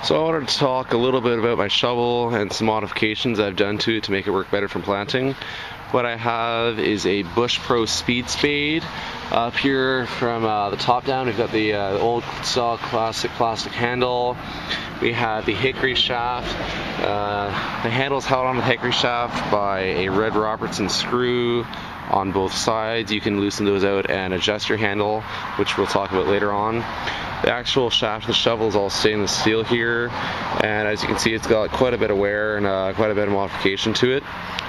So I wanted to talk a little bit about my shovel and some modifications I've done to it to make it work better for planting. What I have is a Bushpro speed spade. Up here from the top down, we've got the old style classic plastic handle. We have the hickory shaft. The handle is held on the hickory shaft by a red Robertson screw on both sides. You can loosen those out and adjust your handle, which we'll talk about later on. The actual shaft of the shovel is all stainless steel here, and as you can see, it's got quite a bit of wear and quite a bit of modification to it.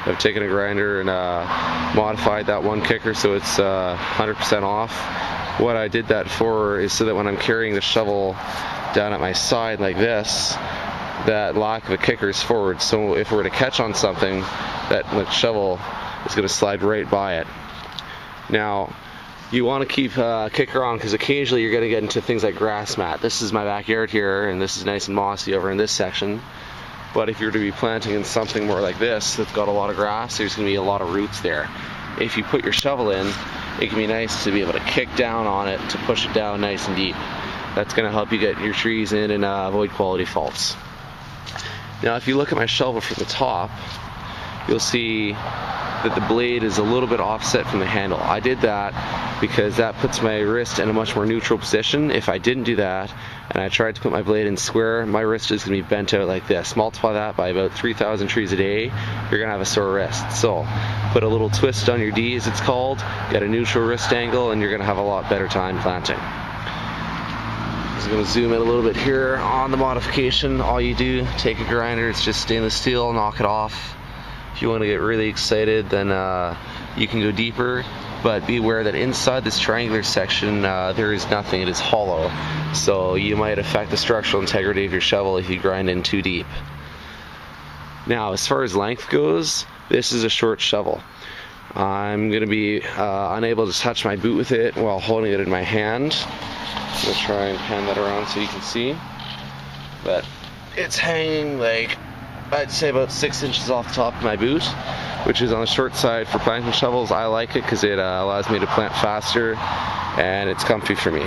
I've taken a grinder and modified that one kicker so it's 100% off. What I did that for is so that when I'm carrying the shovel down at my side like this, that lock of a kicker is forward, so if we're to catch on something, that the shovel is going to slide right by it. Now, you want to keep kicker on because occasionally you're going to get into things like grass mat. This is my backyard here, and this is nice and mossy over in this section. But if you're to be planting in something more like this that's got a lot of grass, there's going to be a lot of roots there. If you put your shovel in, it can be nice to be able to kick down on it to push it down nice and deep. That's going to help you get your trees in and avoid quality faults. Now, if you look at my shovel from the top, you'll see that the blade is a little bit offset from the handle. I did that because that puts my wrist in a much more neutral position. If I didn't do that and I tried to put my blade in square, my wrist is going to be bent out like this. Multiply that by about 3,000 trees a day, you're going to have a sore wrist. So put a little twist on your D, as it's called, get a neutral wrist angle, and you're going to have a lot better time planting. I'm going to zoom in a little bit here on the modification. All you do, take a grinder, it's just stainless steel, knock it off. If you want to get really excited, then you can go deeper, but be aware that inside this triangular section there is nothing, it is hollow, so you might affect the structural integrity of your shovel if you grind in too deep. Now, as far as length goes, this is a short shovel. I'm going to be unable to touch my boot with it while holding it in my hand. I'm going to try and pan that around so you can see, but it's hanging like, I'd say about 6 inches off the top of my boot, which is on the short side for planting shovels. I like it because it allows me to plant faster and it's comfy for me.